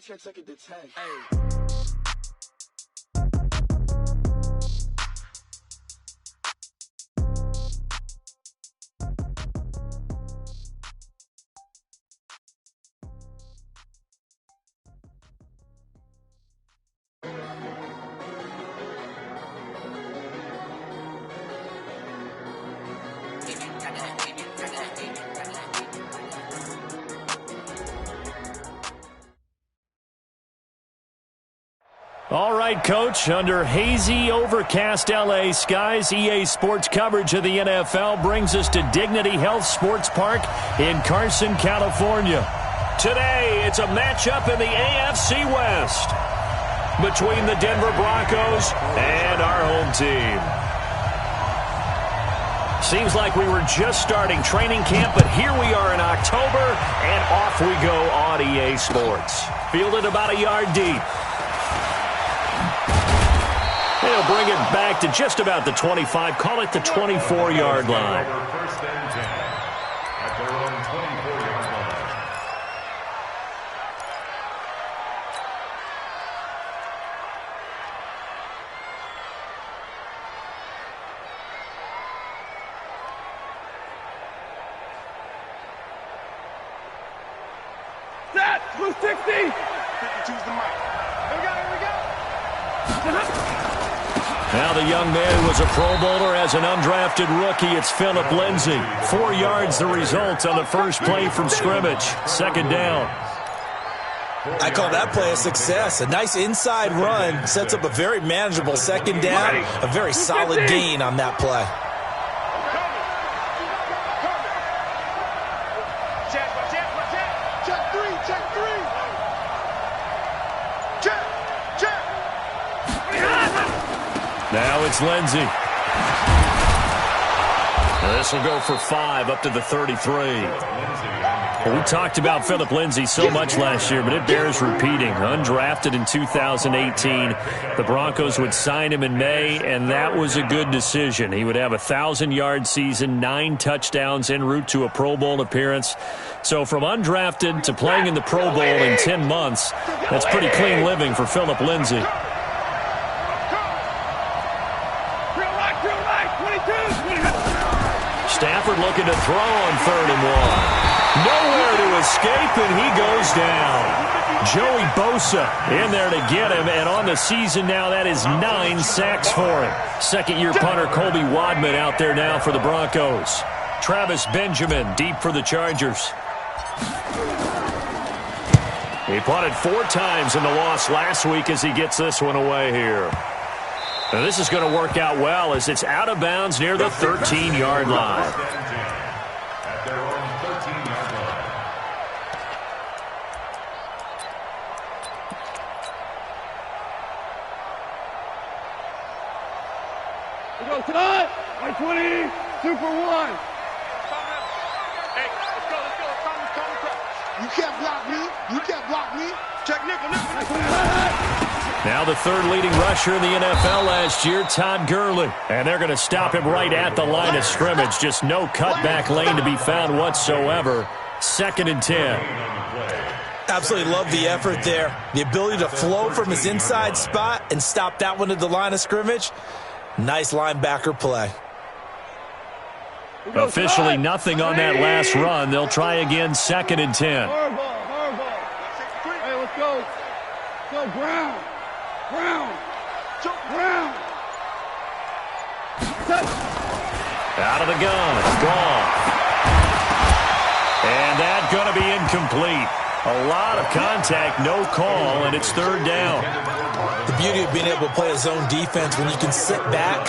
check second to 10. All right, Coach, under hazy, overcast L.A. skies, EA Sports coverage of the NFL brings us to Dignity Health Sports Park in Carson, California. Today, it's a matchup in the AFC West between the Denver Broncos and our home team. Seems like we were just starting training camp, but here we are in October, and off we go on EA Sports. Fielded about a yard deep. They'll bring it back to just about the 25, call it the 24-yard line. First and 10 at their own 24-yard line. Set! 260! 52's the mic. Here we go. Now the young man who was a Pro Bowler as an undrafted rookie, it's Phillip Lindsay. 4 yards the result on the first play from scrimmage. Second down. I call that play a success. A nice inside run sets up a very manageable second down. A very solid gain on that play. Check three. Check. Now it's Lindsay. This will go for 5 up to the 33. We talked about Phillip Lindsay so much last year, but it bears repeating. Undrafted in 2018. The Broncos would sign him in May, and that was a good decision. He would have a 1,000-yard season, 9 touchdowns en route to a Pro Bowl appearance. So from undrafted to playing in the Pro Bowl in 10 months, that's pretty clean living for Phillip Lindsay. Stafford looking to throw on 3rd and 1. Nowhere to escape, and he goes down. Joey Bosa in there to get him, and on the season now, that is 9 sacks for him. Second-year punter Colby Wadman out there now for the Broncos. Travis Benjamin deep for the Chargers. He punted 4 times in the loss last week as he gets this one away here. Now this is going to work out well as it's out of bounds near the 13-yard line. At their own 13-yard line. We go tonight. 20, 2 for 1. Hey, let's go. You can't block me. Check nickel. Now the third leading rusher in the NFL last year, Todd Gurley. And they're going to stop him right at the line of scrimmage. Just no cutback lane to be found whatsoever. 2nd and 10. Absolutely love the effort there. The ability to flow from his inside spot and stop that one at the line of scrimmage. Nice linebacker play. Officially nothing on that last run. They'll try again 2nd and 10. Hardball. Hey, let's go. Go, Brown. Out of the gun. It's gone. And that's going to be incomplete. A lot of contact, no call, and it's 3rd down. The beauty of being able to play a zone defense when you can sit back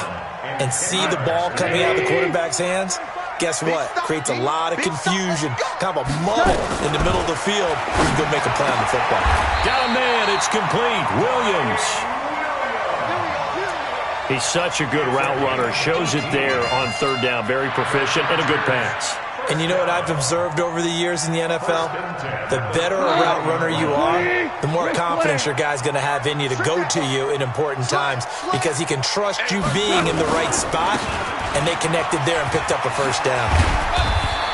and see the ball coming out of the quarterback's hands, guess what? Creates a lot of confusion, kind of a muddle in the middle of the field. You can go make a play on the football. Got a man. It's complete. Williams. He's such a good route runner. Shows it there on 3rd down. Very proficient and a good pass. And you know what I've observed over the years in the NFL? The better a route runner you are, the more confidence your guy's going to have in you to go to you in important times because he can trust you being in the right spot, and they connected there and picked up a 1st down.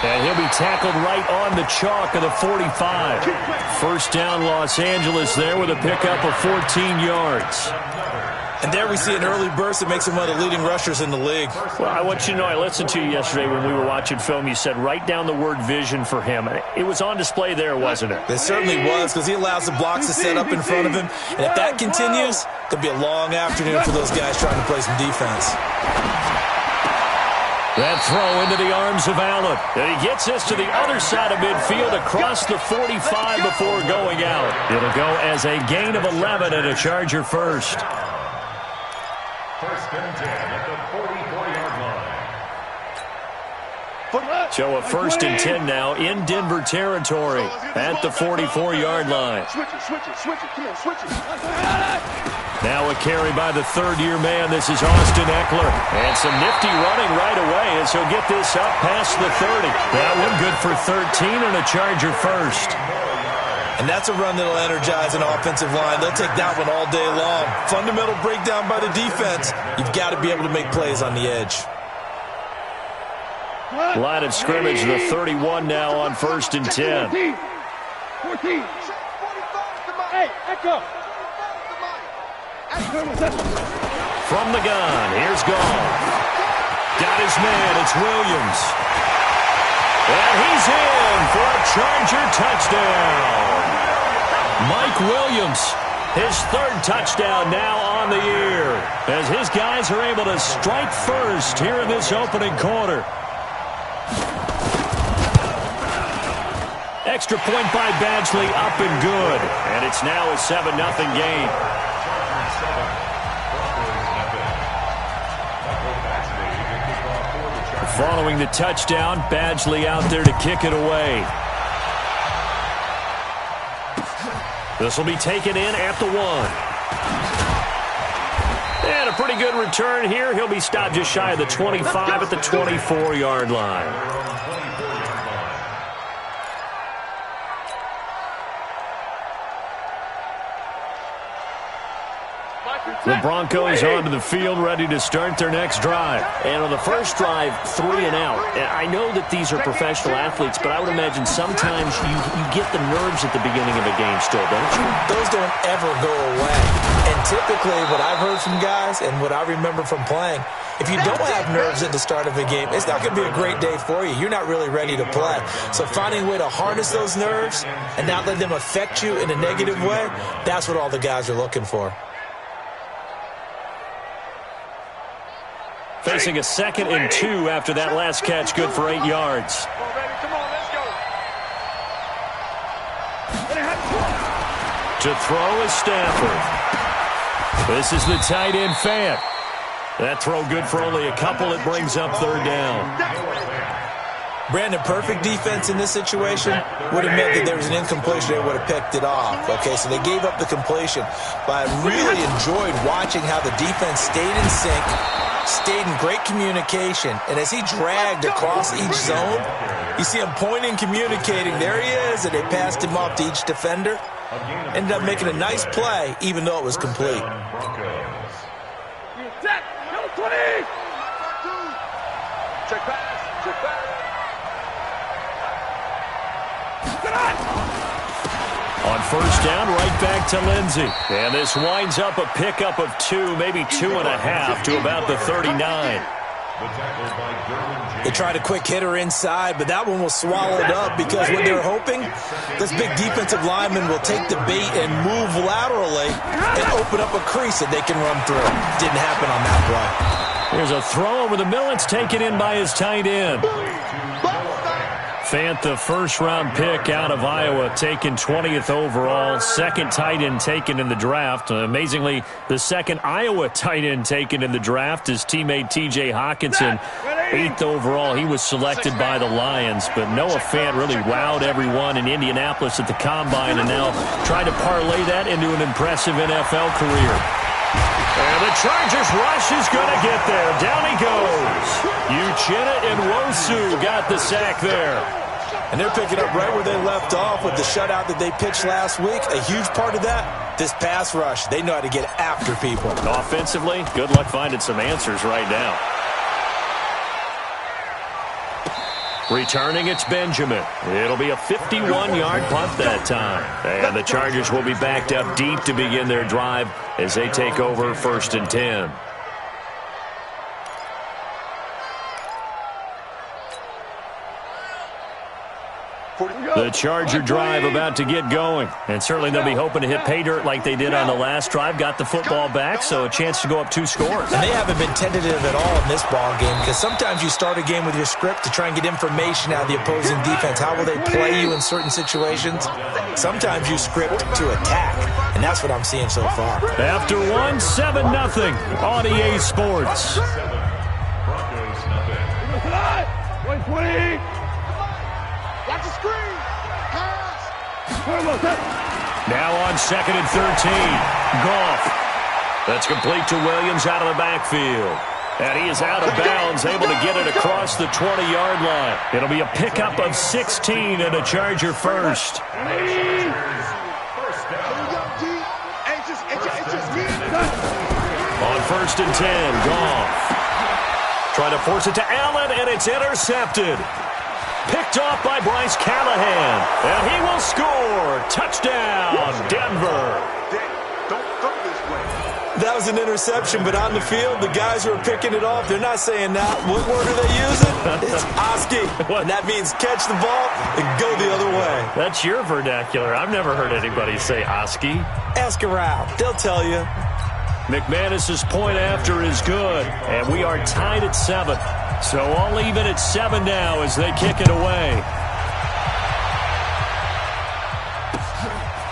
And he'll be tackled right on the chalk of the 45. First down, Los Angeles there with a pickup of 14 yards. And there we see an early burst that makes him one of the leading rushers in the league. Well, I want you to know, I listened to you yesterday when we were watching film. You said write down the word vision for him. It was on display there, wasn't it? It certainly was, because he allows the blocks to set up in front of him. And if that continues, it'll be a long afternoon for those guys trying to play some defense. That throw into the arms of Allen. And he gets this to the other side of midfield across the 45 before going out. It'll go as a gain of 11 and a Charger first. First and 10 at the 44-yard line. So a first and 10 now in Denver territory at the 44-yard line. Switch it. Come on, switch it. Now a carry by the third-year man. This is Austin Eckler. And some nifty running right away as he'll get this up past the 30. That one good for 13 and a Charger first. And that's a run that'll energize an offensive line. They'll take that one all day long. Fundamental breakdown by the defense. You've got to be able to make plays on the edge. Line of scrimmage, the 31 now on first and 10. 14. Hey, Echo. From the gun, here's Goff. Got his man, it's Williams. And he's in for a Charger touchdown. Mike Williams, his third touchdown now on the year, as his guys are able to strike first here in this opening quarter. Extra point by Badgley, up and good. And it's now a 7-0 game. Following the touchdown, Badgley out there to kick it away. This will be taken in at the 1. And a pretty good return here. He'll be stopped just shy of the 25 at the 24-yard line. The Broncos onto the field, ready to start their next drive. And on the first drive, 3 and out. And I know that these are professional athletes, but I would imagine sometimes you get the nerves at the beginning of a game still, don't you? Those don't ever go away. And typically what I've heard from guys and what I remember from playing, if you don't have nerves at the start of a game, it's not going to be a great day for you. You're not really ready to play. So finding a way to harness those nerves and not let them affect you in a negative way, that's what all the guys are looking for. Facing a 2nd and 2 after that last catch, good for 8 yards. Come on, let's go. To throw is Stafford. This is the tight end, Fant. That throw good for only a couple. It brings up 3rd down. Brandon, perfect defense in this situation would have meant that there was an incompletion. They would have picked it off. Okay, so they gave up the completion. But I really enjoyed watching how the defense stayed in sync, stayed in great communication, and as he dragged across each zone, you see him pointing, communicating. There he is, and they passed him off to each defender. Ended up making a nice play, even though it was complete. Check pass. Check pass. On first down, right back to Lindsey. And this winds up a pickup of 2, maybe 2.5 to about the 39. They tried a quick hitter inside, but that one was swallowed up because what they're hoping, this big defensive lineman will take the bait and move laterally and open up a crease that they can run through. Didn't happen on that play. Here's a throw over the middle. It's taken in by his tight end. Fant, the first-round pick out of Iowa, taken 20th overall. 2nd tight end taken in the draft. Amazingly, the 2nd Iowa tight end taken in the draft, his teammate T.J. Hawkinson. 8th overall, he was selected by the Lions. But Noah Fant really wowed everyone in Indianapolis at the Combine and now trying to parlay that into an impressive NFL career. And the Chargers rush is going to get there. Down he goes. Uchenna and Nwosu got the sack there. And they're picking up right where they left off with the shutout that they pitched last week. A huge part of that, this pass rush. They know how to get after people. Offensively, good luck finding some answers right now. Returning, it's Benjamin. It'll be a 51-yard punt that time. And the Chargers will be backed up deep to begin their drive as they take over 1st and 10. The Charger drive about to get going. And certainly they'll be hoping to hit pay dirt like they did on the last drive. Got the football back, so a chance to go up 2 scores. And they haven't been tentative at all in this ball game because sometimes you start a game with your script to try and get information out of the opposing defense. How will they play you in certain situations? Sometimes you script to attack, and that's what I'm seeing so far. After 1, 7-0 on EA Sports. Broncos nothing. 120. Watch the screen. Pass. Now on 2nd and 13. Goff. That's complete to Williams out of the backfield. And he is out of bounds, able to get it across the 20-yard line. It'll be a pickup of 16 and a Charger first. On 1st and 10, Goff. Trying to force it to Allen, and it's intercepted. Picked off by Bryce Callahan, and he will score. Touchdown, Denver. That was an interception, but on the field, the guys who are picking it off, they're not saying that. What word are they using? It's Oski, and that means catch the ball and go the other way. That's your vernacular. I've never heard anybody say Oski. Ask around. They'll tell you. McManus's point after is good, and we are tied at 7. So all even at 7 now as they kick it away.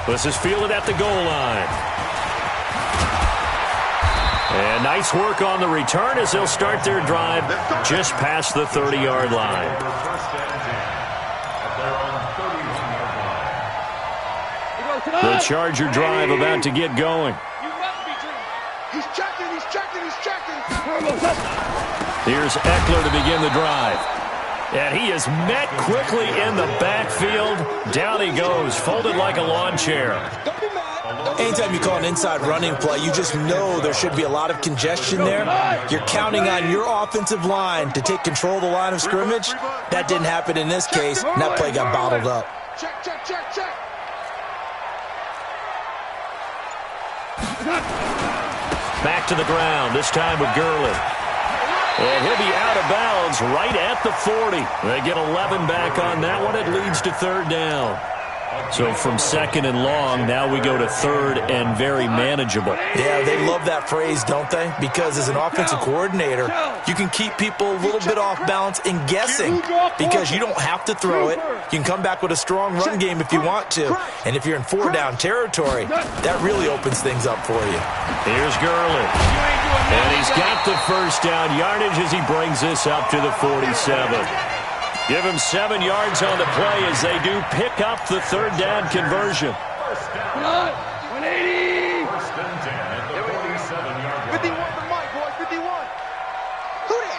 This is fielded at the goal line. And nice work on the return as they'll start their drive just past the 30-yard line. The Charger drive about to get going. He's checking. Here's Eckler to begin the drive. And he is met quickly in the backfield. Down he goes, folded like a lawn chair. Anytime you call an inside running play, you just know there should be a lot of congestion there. You're counting on your offensive line to take control of the line of scrimmage. That didn't happen in this case, and that play got bottled up. Check. Back to the ground, this time with Gurley. And he'll be out of bounds right at the 40. They get 11 back on that one. It leads to 3rd down. So from 2nd and long, now we go to 3rd and very manageable. Yeah, they love that phrase, don't they? Because as an offensive coordinator, you can keep people a little bit off balance and guessing because you don't have to throw it. You can come back with a strong run game if you want to. And if you're in 4-down territory, that really opens things up for you. Here's Gurley. And he's got the 1st down yardage as he brings this up to the 47. Give him 7 yards on the play as they do pick up the 3rd down conversion. 180. 1st and 10 at the 47-yard line. 51 for Mike, boys. 51. Who that?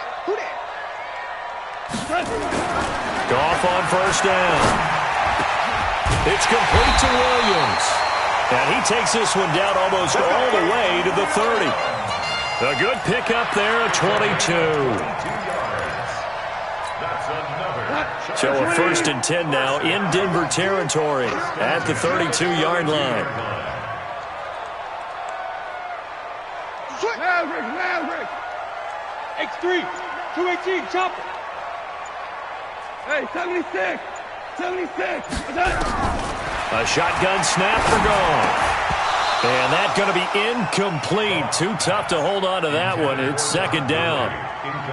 Goff on 1st down. It's complete to Williams. And he takes this one down almost all the way to the 30. A good pickup there, a 22. So a 1st and 10 now in Denver territory at the 32-yard line. Maverick. X3. 218. Chopper. Hey, 76. A shotgun snap for Goff. And that's going to be incomplete. Too tough to hold on to that one. It's 2nd down.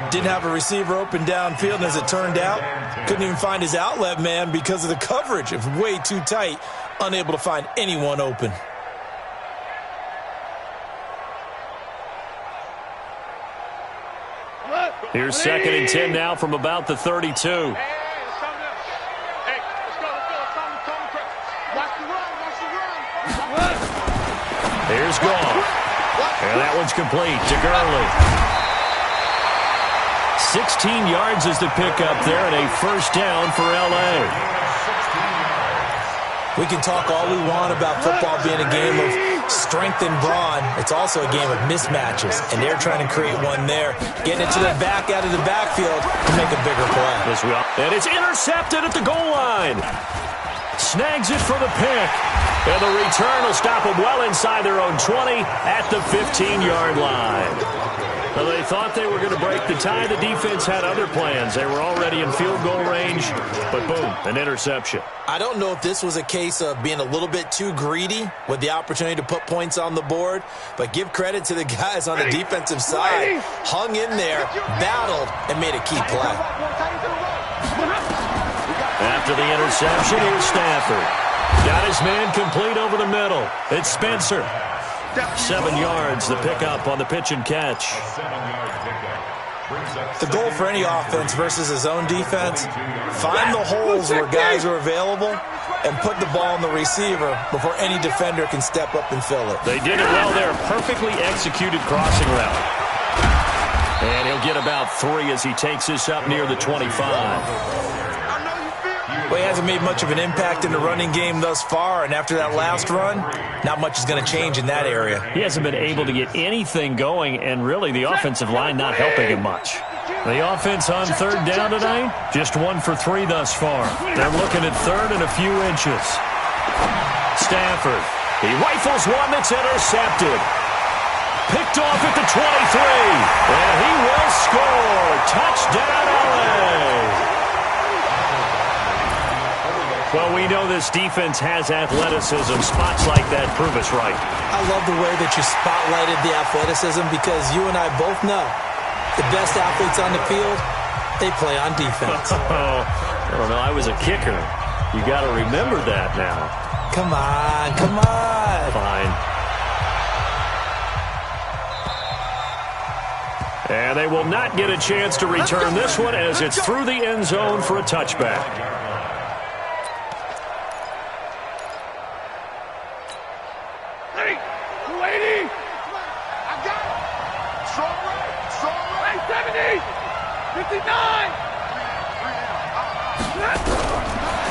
Didn't have a receiver open downfield, and as it turned out, couldn't even find his outlet man because of the coverage. It was way too tight, unable to find anyone open. Here's 2nd and 10 now from about the 32. Here's Goff. And that one's complete to Gurley. 16 yards is the pickup there and a 1st down for L.A. We can talk all we want about football being a game of strength and brawn. It's also a game of mismatches, and they're trying to create one there, getting it to the back out of the backfield to make a bigger play. Yes, and it's intercepted at the goal line. Snags it for the pick. And the return will stop them well inside their own 20 at the 15-yard line. Well, they thought they were going to break the tie. The defense had other plans. They were already in field goal range, but boom, an interception. I don't know if this was a case of being a little bit too greedy with the opportunity to put points on the board, but give credit to the guys on the defensive side. Hung in there, battled, and made a key play. After the interception, here's Stafford. Got his man complete over the middle. It's Spencer. 7 yards, the pickup on the pitch and catch. The goal for any offense versus his own defense, find the holes where guys are available and put the ball on the receiver before any defender can step up and fill it. They did it well there. Perfectly executed crossing route. And he'll get about 3 as he takes this up near the 25. Well, he hasn't made much of an impact in the running game thus far, and after that last run, not much is going to change in that area. He hasn't been able to get anything going, and really the offensive line not helping him much. The offense on third down tonight, just 1 for 3 thus far. They're looking at third and a few inches. Stafford, he rifles one that's intercepted. Picked off at the 23, and he will score. Touchdown, LA. Well, we know this defense has athleticism. Spots like that prove us right. I love the way that you spotlighted the athleticism because you and I both know the best athletes on the field, they play on defense. I don't know. I was a kicker. You got to remember that now. Come on, come on. Fine. And they will not get a chance to return this one as it's through the end zone for a touchback.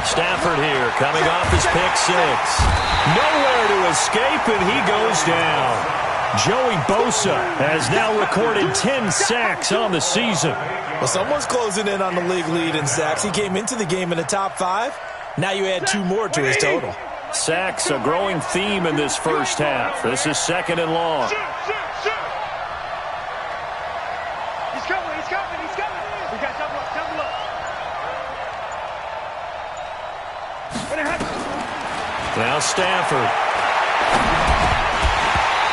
Stafford here, coming off his pick 6. Nowhere to escape, and he goes down. Joey Bosa has now recorded 10 sacks on the season. Well, someone's closing in on the league lead in sacks. He came into the game in the top 5. Now you add 2 more to his total. Sacks, a growing theme in this first half. This is 2nd and long. He's coming. We got double up. Now Stafford.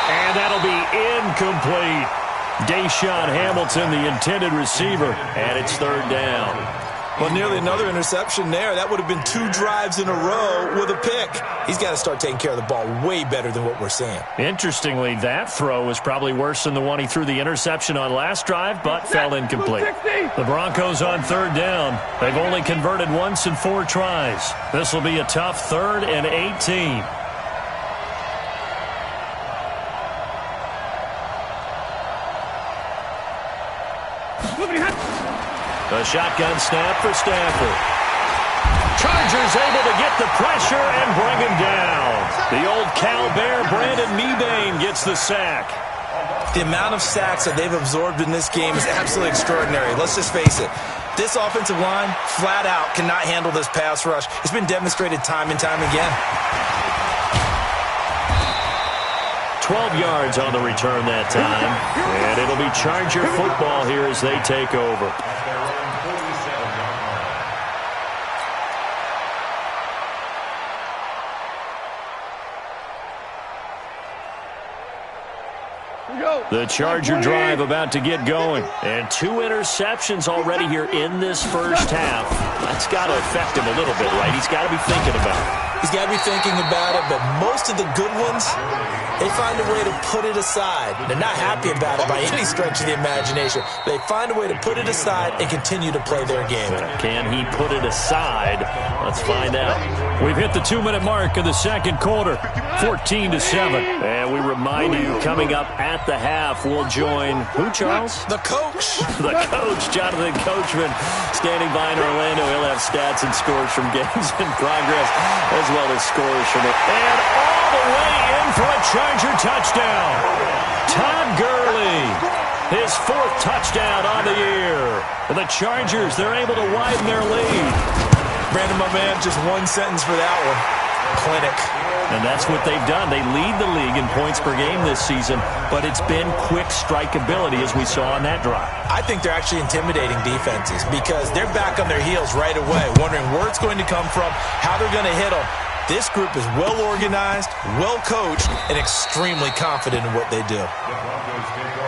And that'll be incomplete. Deshaun Hamilton, the intended receiver, and it's 3rd down. Well, nearly another interception there. That would have been 2 drives in a row with a pick. He's got to start taking care of the ball way better than what we're seeing. Interestingly, that throw was probably worse than the one he threw the interception on last drive, but fell incomplete. The Broncos on 3rd down. They've only converted once in 4 tries. This will be a tough 3rd and 18. A shotgun snap for Stafford. Chargers able to get the pressure and bring him down. The old Cal Bear, Brandon Mebane, gets the sack. The amount of sacks that they've absorbed in this game is absolutely extraordinary. Let's just face it. This offensive line, flat out, cannot handle this pass rush. It's been demonstrated time and time again. 12 yards on the return that time. And it'll be Charger football here as they take over. The Charger drive about to get going. And 2 interceptions already here in this first half. That's got to affect him a little bit, right? He's got to be thinking about it. He's got to be thinking about it, but most of the good ones, they find a way to put it aside. They're not happy about it by any stretch of the imagination. They find a way to put it aside and continue to play their game. Can he put it aside? Let's find out. We've hit the 2-minute mark of the second quarter, 14-7. And we remind you, coming up at the half, we'll join who, Charles? The coach. The coach, Jonathan Coachman, standing by in Orlando. He'll have stats and scores from games in progress, as well as scores from it. And all the way in for a Charger touchdown. Todd Gurley, his 4th touchdown on the year. And the Chargers, they're able to widen their lead. Brandon, my man, just one sentence for that one. Clinic. And that's what they've done. They lead the league in points per game this season, but it's been quick strikeability as we saw on that drive. I think they're actually intimidating defenses because they're back on their heels right away, wondering where it's going to come from, how they're going to hit them. This group is well organized, well coached, and extremely confident in what they do.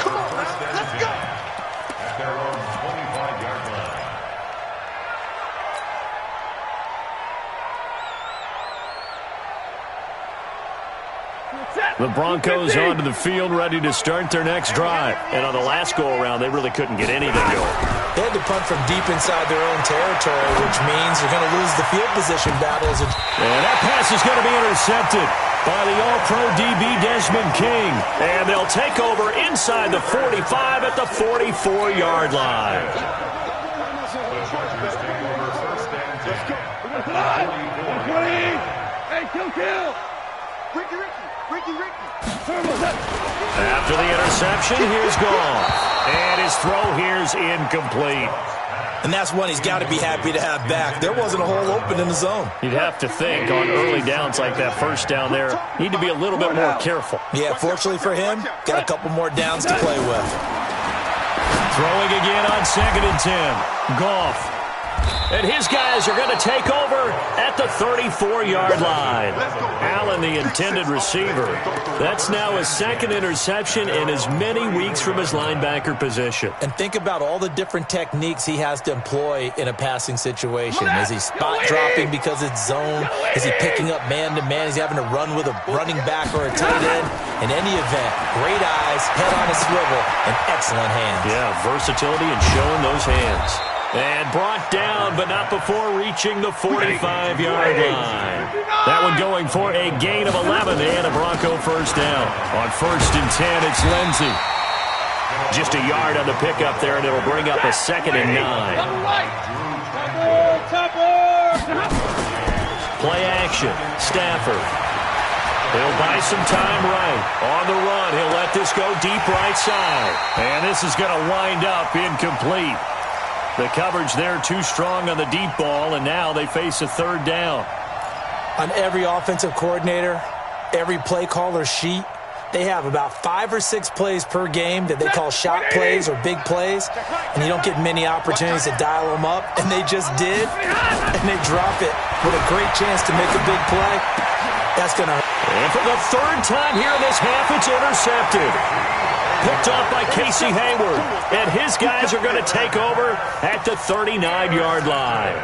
Come on, let's go. At their own 25-yard line. The Broncos onto the field, ready to start their next drive. And on the last go-around, they really couldn't get anything going. They had to punt from deep inside their own territory, which means they're going to lose the field position battles. And that pass is going to be intercepted by the All-Pro DB Desmond King. And they'll take over inside the 45 at the 44-yard line. The Chargers take over first and 10. Hey, kill. Ricky. After the interception, here's Goff. And his throw here's incomplete. And that's one he's got to be happy to have back. There wasn't a hole open in the zone. You'd have to think on early downs like that first down there, need to be a little bit more careful. Yeah, fortunately for him, got a couple more downs to play with. Throwing again on 2nd and 10. Goff. And his guys are going to take over at the 34-yard line. Allen, the intended receiver. That's now his 2nd interception in as many weeks from his linebacker position. And think about all the different techniques he has to employ in a passing situation. Is he spot dropping because it's zone? Is he picking up man-to-man? Is he having to run with a running back or a tight end? In any event, great eyes, head on a swivel, and excellent hands. Yeah, versatility and showing those hands. And brought down, but not before reaching the 45-yard line. That one going for a gain of 11 and a Bronco first down. On 1st and 10, it's Lindsey. Just a yard on the pickup there, and it'll bring up a 2nd and 9. Play action. Stafford. He'll buy some time right. On the run, he'll let this go deep right side. And this is going to wind up incomplete. The coverage there too strong on the deep ball, and now they face a 3rd down. On every offensive coordinator, every play caller sheet, they have about 5 or 6 plays per game that they call shot plays or big plays, and you don't get many opportunities to dial them up, and they just did, and they drop it with a great chance to make a big play. That's going to hurt. And for the 3rd time here in this half, it's intercepted. Picked off by Casey Hayward. And his guys are going to take over at the 39-yard line.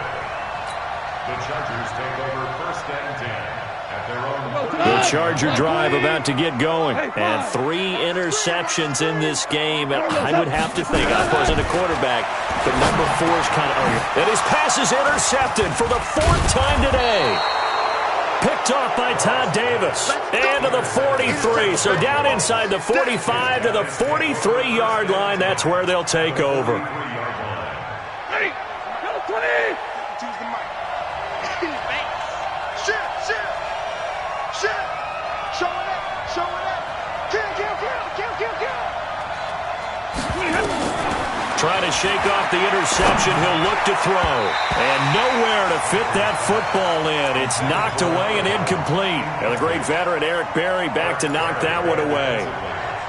The Chargers take over first and 10 at their own. The Charger drive about to get going. And 3 interceptions in this game. I would have to think, I wasn't a quarterback, but number 4 is kind of... And his pass is intercepted for the 4th time today. Picked off by Todd Davis. And to the 43. So down inside the 45 to the 43-yard line. That's where they'll take over. Ready? Go 20. Choose the mic. Shit. Showing up. Kill. Trying to shake off the interception. He'll look to throw. And nowhere to fit that football in. It's knocked away and incomplete. And the great veteran Eric Berry back to knock that one away.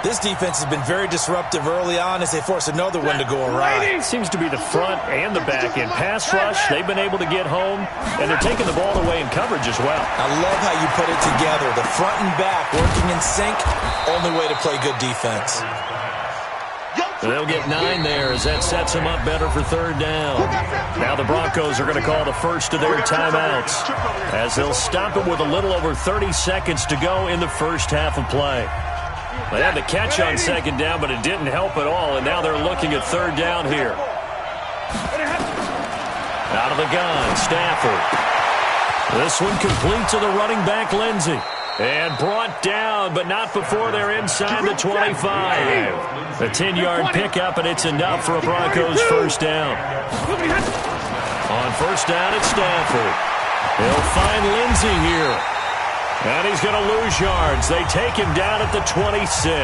This defense has been very disruptive early on as they force another one to go awry. Seems to be the front and the back end. Pass rush, they've been able to get home, and they're taking the ball away in coverage as well. I love how you put it together. The front and back working in sync, only way to play good defense. They'll get 9 there as that sets them up better for 3rd down. Now the Broncos are going to call the first of their timeouts as they'll stop it with a little over 30 seconds to go in the first half of play. They had the catch on 2nd down, but it didn't help at all, and now they're looking at 3rd down here. Out of the gun, Stafford. This one complete to the running back, Lindsey. And brought down, but not before they're inside the 25. A 10-yard pickup, and it's enough for a Broncos first down. On first down, it's Stafford. He'll find Lindsey here. And he's going to lose yards. They take him down at the 26.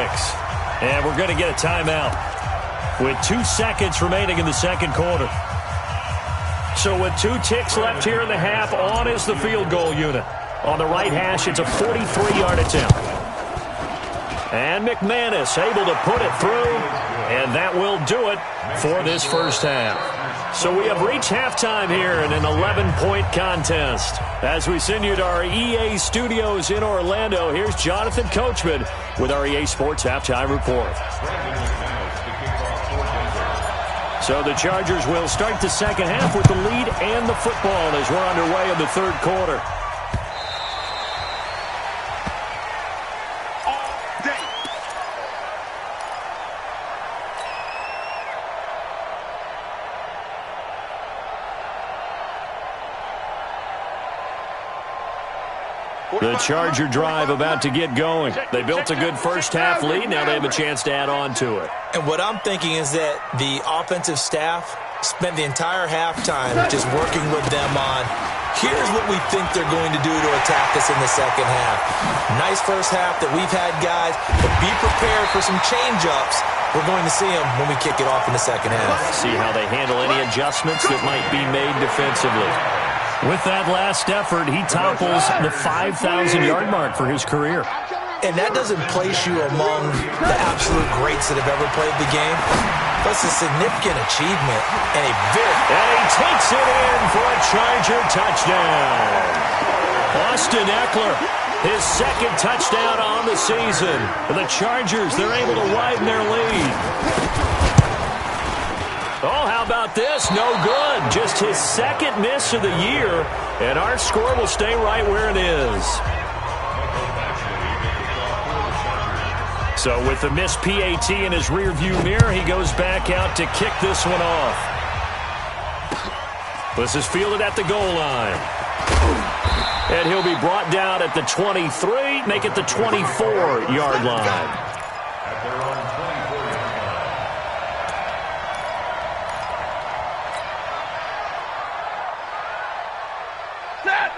And we're going to get a timeout with 2 seconds remaining in the second quarter. So with 2 ticks left here in the half, on is the field goal unit. On the right hash, it's a 43-yard attempt. And McManus able to put it through, and that will do it for this first half. So we have reached halftime here in an 11-point contest. As we send you to our EA studios in Orlando, here's Jonathan Coachman with our EA Sports Halftime Report. So the Chargers will start the second half with the lead and the football as we're underway in the third quarter. The Charger drive about to get going. They built a good first-half lead. Now they have a chance to add on to it. And what I'm thinking is that the offensive staff spent the entire halftime just working with them on, here's what we think they're going to do to attack us in the second half. Nice first half that we've had, guys, but be prepared for some change-ups. We're going to see them when we kick it off in the second half. See how they handle any adjustments that might be made defensively. With that last effort, he topples the 5,000-yard mark for his career. And that doesn't place you among the absolute greats that have ever played the game. That's a significant achievement and a very... And he takes it in for a Charger touchdown. Austin Eckler, his second touchdown on the season. And the Chargers, they're able to widen their lead. Oh, how about this? No good. Just his second miss of the year, and our score will stay right where it is. So with the missed PAT in his rearview mirror, he goes back out to kick this one off. This is fielded at the goal line. And he'll be brought down at the 23, make it the 24-yard line.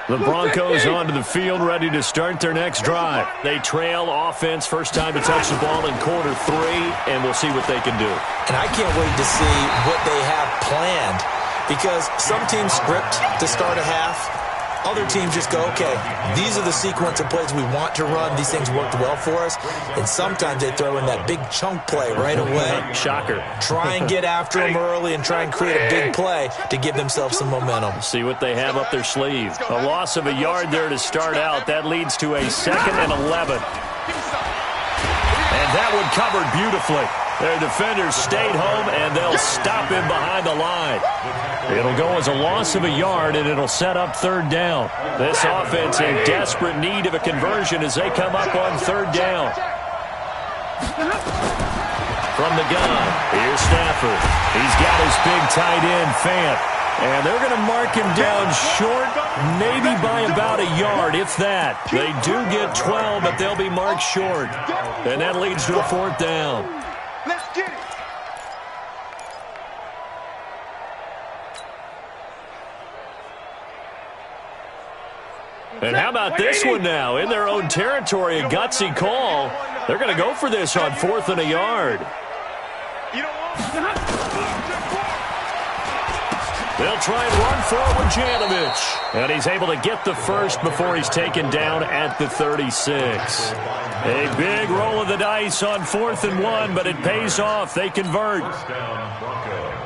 The Broncos onto the field, ready to start their next drive. They trail offense, first time to touch the ball in quarter 3, and we'll see what they can do. And I can't wait to see what they have planned, because some teams script to start a half. Other teams just go, okay, these are the sequence of plays we want to run. These things worked well for us. And sometimes they throw in that big chunk play right away. Shocker. Try and get after them early and try and create a big play to give themselves some momentum. See what they have up their sleeve. A loss of a yard there to start out. That leads to a 2nd and 11. And that one covered beautifully. Their defenders stayed home, and they'll stop him behind the line. It'll go as a loss of a yard, and it'll set up third down. This offense in desperate need of a conversion as they come up on third down. From the gun, here's Stafford. He's got his big tight end, Fant. And they're going to mark him down short, maybe by about a yard, if that. They do get 12, but they'll be marked short. And that leads to a 4th down. Let's get it. And how about this one now? In their own territory, a gutsy call. They're going to go for this on 4th and a yard. They'll try and run forward Janovich. And he's able to get the first before he's taken down at the 36. A big roll of the dice on 4th and 1, but it pays off. They convert. First down, Broncos.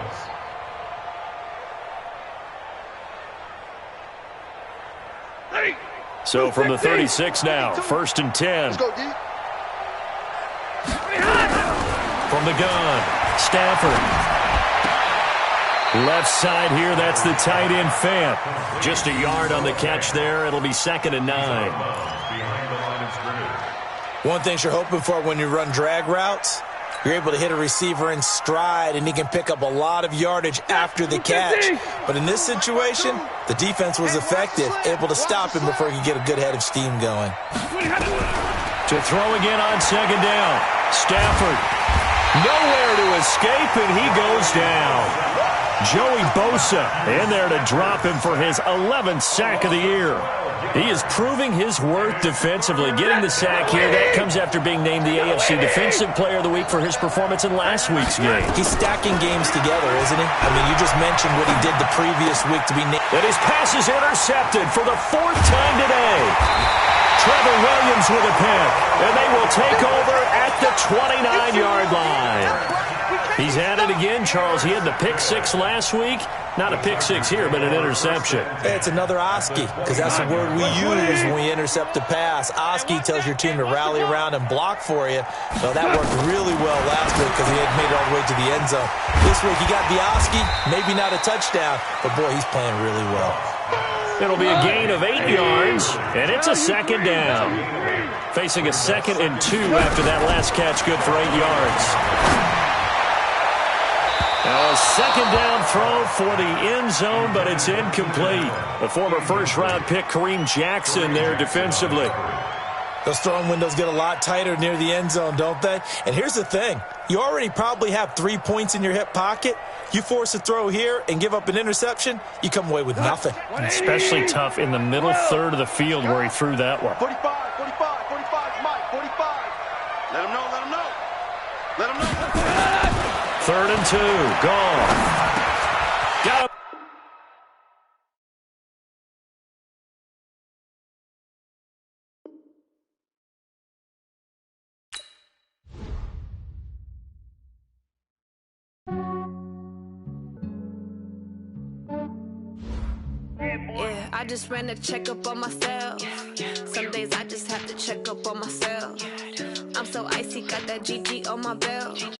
So from the 36 now, 1st and 10. Let's go, D. From the gun, Stafford. Left side here, that's the tight end, Fant. Just a yard on the catch there. It'll be 2nd and 9. Behind the line of scrimmage. One thing you're hoping for when you run drag routes, You're able to hit a receiver in stride, and he can pick up a lot of yardage after the catch. But in this situation, the defense was effective, able to stop him before he could get a good head of steam going. To throw again on second down. Stafford nowhere to escape, and he goes down. Joey Bosa in there to drop him for his 11th sack of the year. He is proving his worth defensively, getting the sack here. That comes after being named the AFC Defensive Player of the Week for his performance in last week's game. He's stacking games together, isn't he? I mean, you just mentioned what he did the previous week to be named. And his pass is intercepted for the 4th time today. Trevor Williams with a pick, and they will take over at the 29-yard line. He's at it again, Charles. He had the pick six last week. Not a pick six here, but an interception. It's another Oski, because that's the word we use when we intercept a pass. Oski tells your team to rally around and block for you. So that worked really well last week because he had made it all the way to the end zone. This week he got the Oski, maybe not a touchdown, but boy, he's playing really well. It'll be a gain of 8 yards, and it's a second down. Facing a 2nd and 2 after that last catch, good for 8 yards. Now a second down throw for the end zone, but it's incomplete. The former first-round pick, Kareem Jackson, there defensively. Those throwing windows get a lot tighter near the end zone, don't they? And here's the thing. You already probably have 3 points in your hip pocket. You force a throw here and give up an interception, you come away with nothing. Especially tough in the middle third of the field where he threw that one. 45, Mike, 45. Let him know, let him know. Let him know. 3rd and 2, gone. Got him. Yeah, I just ran a checkup on myself. Some days I just have to check up on myself. I'm so icy, got that GG on my belt.